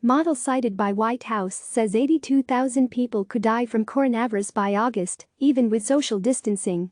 Model cited by White House says 82,000 people could die from coronavirus by August, even with social distancing.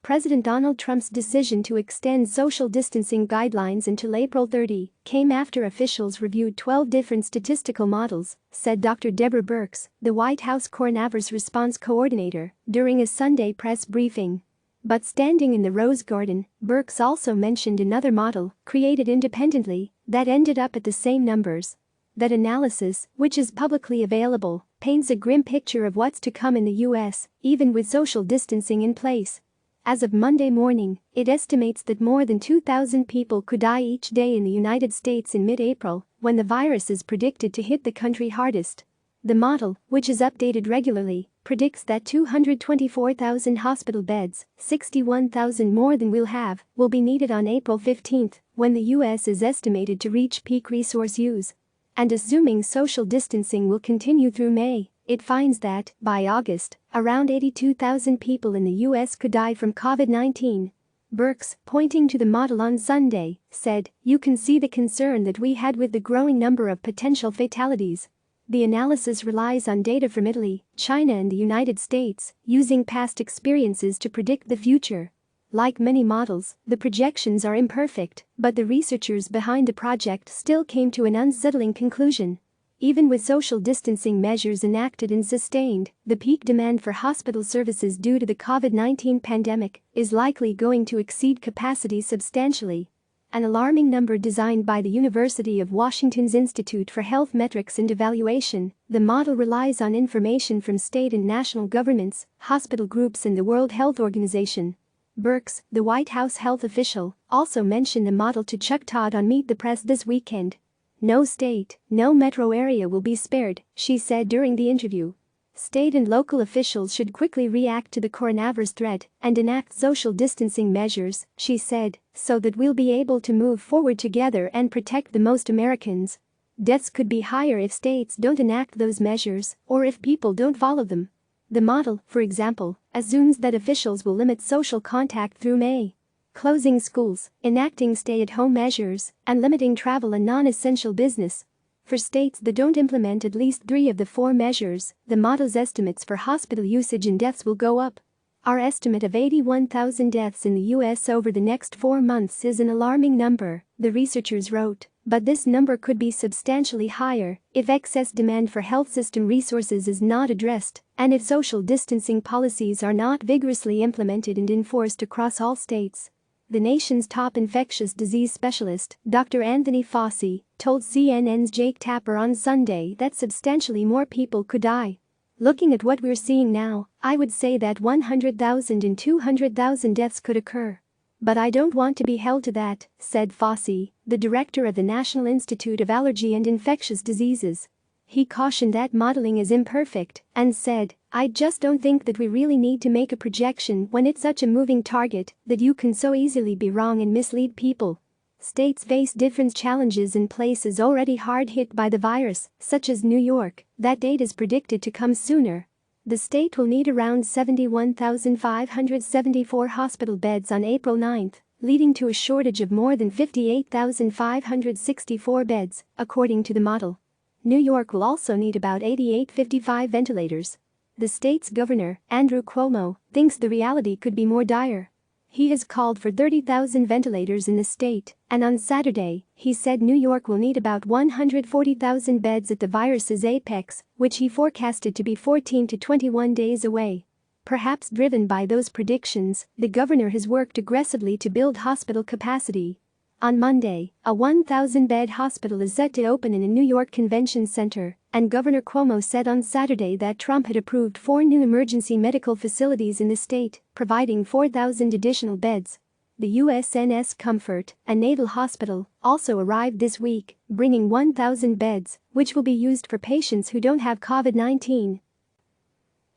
President Donald Trump's decision to extend social distancing guidelines until April 30 came after officials reviewed 12 different statistical models, said Dr. Deborah Birx, the White House coronavirus response coordinator, during a Sunday press briefing. But standing in the Rose Garden, Birx also mentioned another model, created independently, that ended up at the same numbers. That analysis, which is publicly available, paints a grim picture of what's to come in the U.S., even with social distancing in place. As of Monday morning, it estimates that more than 2,000 people could die each day in the United States in mid-April, when the virus is predicted to hit the country hardest. The model, which is updated regularly, predicts that 224,000 hospital beds, 61,000 more than we'll have, will be needed on April 15, when the U.S. is estimated to reach peak resource use. And assuming social distancing will continue through May, it finds that, by August, around 82,000 people in the U.S. could die from COVID-19. Birx, pointing to the model on Sunday, said, "You can see the concern that we had with the growing number of potential fatalities. The analysis relies on data from Italy, China and the United States, using past experiences to predict the future. Like many models, the projections are imperfect, but the researchers behind the project still came to an unsettling conclusion. Even with social distancing measures enacted and sustained, the peak demand for hospital services due to the COVID-19 pandemic is likely going to exceed capacity substantially." An alarming number designed by the University of Washington's Institute for Health Metrics and Evaluation, the model relies on information from state and national governments, hospital groups and the World Health Organization. Birx, the White House health official, also mentioned the model to Chuck Todd on Meet the Press this weekend. "No state, no metro area will be spared," she said during the interview. State and local officials should quickly react to the coronavirus threat and enact social distancing measures, she said, so that we'll be able to move forward together and protect the most Americans. Deaths could be higher if states don't enact those measures or if people don't follow them. The model, for example, assumes that officials will limit social contact through May. Closing schools, enacting stay-at-home measures, and limiting travel and non-essential business. For states that don't implement at least 3 of the 4 measures, the model's estimates for hospital usage and deaths will go up. Our estimate of 81,000 deaths in the U.S. over the next 4 months is an alarming number, the researchers wrote, but this number could be substantially higher if excess demand for health system resources is not addressed and if social distancing policies are not vigorously implemented and enforced across all states. The nation's top infectious disease specialist, Dr. Anthony Fauci, told CNN's Jake Tapper on Sunday that substantially more people could die. "Looking at what we're seeing now, I would say that 100,000 and 200,000 deaths could occur. But I don't want to be held to that," said Fauci, the director of the National Institute of Allergy and Infectious Diseases. He cautioned that modeling is imperfect and said, "I just don't think that we really need to make a projection when it's such a moving target that you can so easily be wrong and mislead people." States face different challenges in places already hard hit by the virus, such as New York. That date is predicted to come sooner. The state will need around 71,574 hospital beds on April 9, leading to a shortage of more than 58,564 beds, according to the model. New York will also need about 8,855 ventilators. The state's governor, Andrew Cuomo, thinks the reality could be more dire. He has called for 30,000 ventilators in the state, and on Saturday, he said New York will need about 140,000 beds at the virus's apex, which he forecasted to be 14 to 21 days away. Perhaps driven by those predictions, the governor has worked aggressively to build hospital capacity. On Monday, a 1,000-bed hospital is set to open in a New York convention center, and Governor Cuomo said on Saturday that Trump had approved 4 new emergency medical facilities in the state, providing 4,000 additional beds. The USNS Comfort, a naval hospital, also arrived this week, bringing 1,000 beds, which will be used for patients who don't have COVID-19.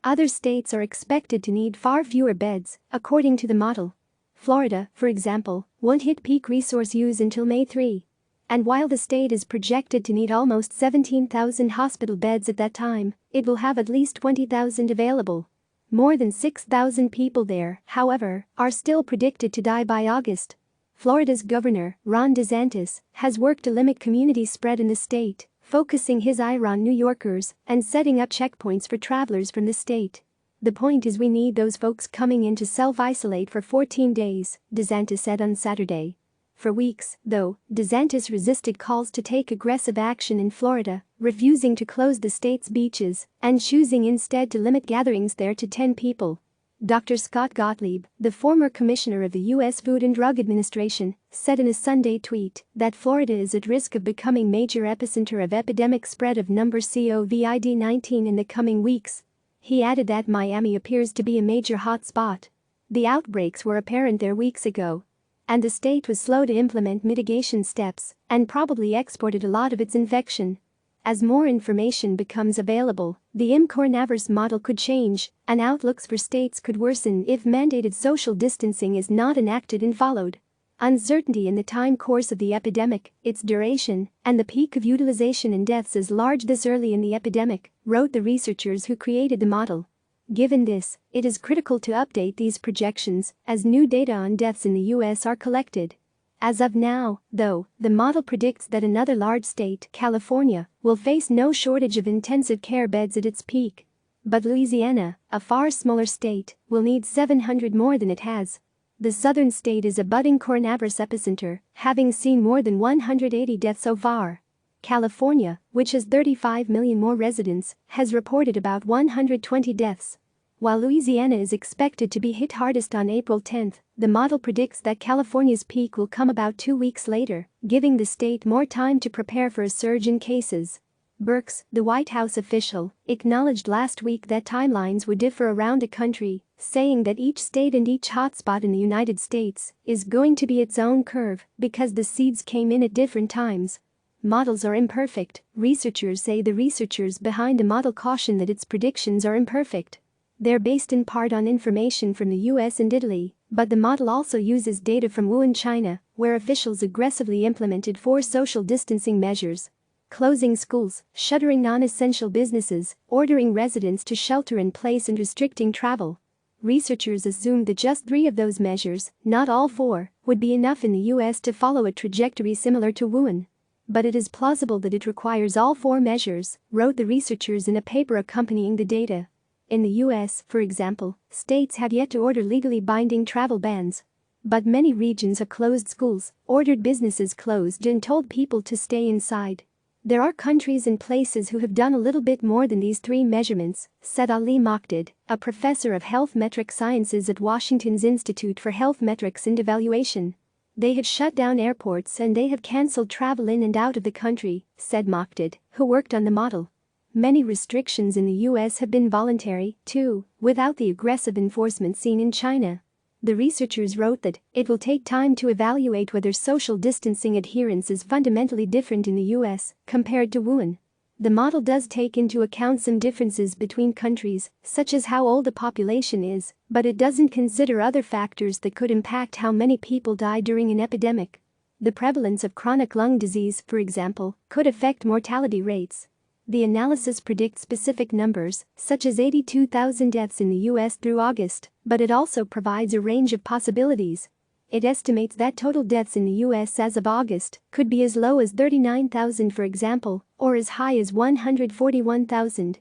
Other states are expected to need far fewer beds, according to the model. Florida, for example, won't hit peak resource use until May 3. And while the state is projected to need almost 17,000 hospital beds at that time, it will have at least 20,000 available. More than 6,000 people there, however, are still predicted to die by August. Florida's governor, Ron DeSantis, has worked to limit community spread in the state, focusing his ire on New Yorkers and setting up checkpoints for travelers from the state. "The point is we need those folks coming in to self-isolate for 14 days, DeSantis said on Saturday. For weeks, though, DeSantis resisted calls to take aggressive action in Florida, refusing to close the state's beaches and choosing instead to limit gatherings there to 10 people. Dr. Scott Gottlieb, the former commissioner of the U.S. Food and Drug Administration, said in a Sunday tweet that Florida is at risk of becoming major epicenter of epidemic spread of COVID-19 in the coming weeks. He added that Miami appears to be a major hot spot. The outbreaks were apparent there weeks ago. And the state was slow to implement mitigation steps and probably exported a lot of its infection. As more information becomes available, the coronavirus model could change, and outlooks for states could worsen if mandated social distancing is not enacted and followed. Uncertainty in the time course of the epidemic, its duration, and the peak of utilization and deaths is large this early in the epidemic, wrote the researchers who created the model. Given this, it is critical to update these projections as new data on deaths in the U.S. are collected. As of now, though, the model predicts that another large state, California, will face no shortage of intensive care beds at its peak. But Louisiana, a far smaller state, will need 700 more than it has. The southern state is a budding coronavirus epicenter, having seen more than 180 deaths so far. California, which has 35 million more residents, has reported about 120 deaths. While Louisiana is expected to be hit hardest on April 10, the model predicts that California's peak will come about 2 weeks later, giving the state more time to prepare for a surge in cases. Birx, the White House official, acknowledged last week that timelines would differ around the country, saying that each state and each hotspot in the United States is going to be its own curve because the seeds came in at different times. Models are imperfect, researchers say. The researchers behind the model caution that its predictions are imperfect. They're based in part on information from the US and Italy, but the model also uses data from Wuhan, China, where officials aggressively implemented 4 social distancing measures: closing schools, shuttering non-essential businesses, ordering residents to shelter in place and restricting travel. Researchers assumed that just 3 of those measures, not all 4, would be enough in the US to follow a trajectory similar to Wuhan. But it is plausible that it requires all 4 measures, wrote the researchers in a paper accompanying the data. In the US, for example, states have yet to order legally binding travel bans. But many regions have closed schools, ordered businesses closed and told people to stay inside. There are countries and places who have done a little bit more than these 3 measurements, said Ali Maqdad, a professor of health metric sciences at Washington's Institute for Health Metrics and Evaluation. They have shut down airports and they have cancelled travel in and out of the country, said Maqdad, who worked on the model. Many restrictions in the US have been voluntary, too, without the aggressive enforcement seen in China. The researchers wrote that it will take time to evaluate whether social distancing adherence is fundamentally different in the US compared to Wuhan. The model does take into account some differences between countries, such as how old the population is, but it doesn't consider other factors that could impact how many people die during an epidemic. The prevalence of chronic lung disease, for example, could affect mortality rates. The analysis predicts specific numbers, such as 82,000 deaths in the US through August, but it also provides a range of possibilities. It estimates that total deaths in the US as of August could be as low as 39,000, for example, or as high as 141,000.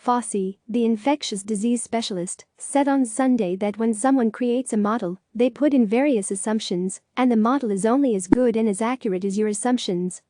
Fauci, the infectious disease specialist, said on Sunday that when someone creates a model, they put in various assumptions, and the model is only as good and as accurate as your assumptions.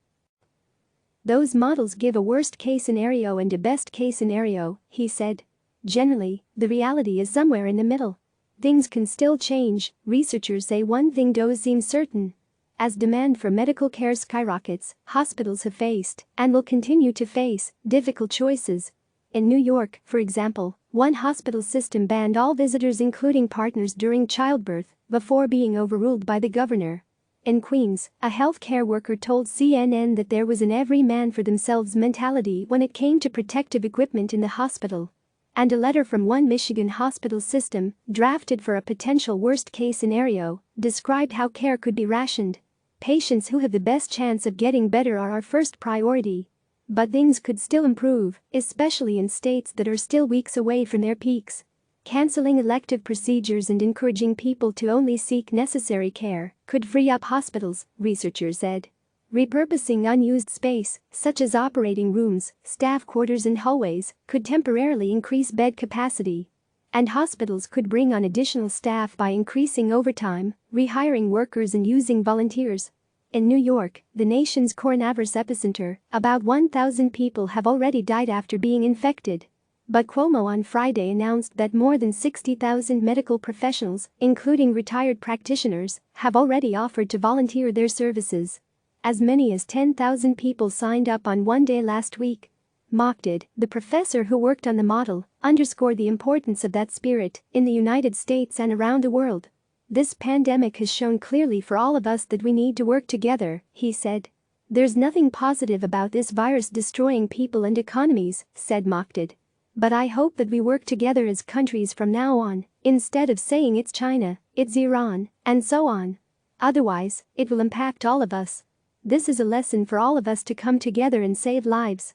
Those models give a worst-case scenario and a best-case scenario, he said. Generally, the reality is somewhere in the middle. Things can still change. Researchers say one thing does seem certain. As demand for medical care skyrockets, hospitals have faced, and will continue to face, difficult choices. In New York, for example, one hospital system banned all visitors including partners during childbirth, before being overruled by the governor. In Queens, a healthcare worker told CNN that there was an every man for themselves mentality when it came to protective equipment in the hospital. And a letter from one Michigan hospital system, drafted for a potential worst-case scenario, described how care could be rationed. Patients who have the best chance of getting better are our first priority. But things could still improve, especially in states that are still weeks away from their peaks. Canceling elective procedures and encouraging people to only seek necessary care could free up hospitals, researchers said. Repurposing unused space, such as operating rooms, staff quarters and hallways, could temporarily increase bed capacity. And hospitals could bring on additional staff by increasing overtime, rehiring workers and using volunteers. In New York, the nation's coronavirus epicenter, about 1,000 people have already died after being infected. But Cuomo on Friday announced that more than 60,000 medical professionals, including retired practitioners, have already offered to volunteer their services. As many as 10,000 people signed up on one day last week. Mocked, the professor who worked on the model, underscored the importance of that spirit in the United States and around the world. This pandemic has shown clearly for all of us that we need to work together, he said. There's nothing positive about this virus destroying people and economies, said Mocked. But I hope that we work together as countries from now on, instead of saying it's China, it's Iran, and so on. Otherwise, it will impact all of us. This is a lesson for all of us to come together and save lives.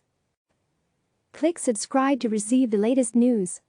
Click subscribe to receive the latest news.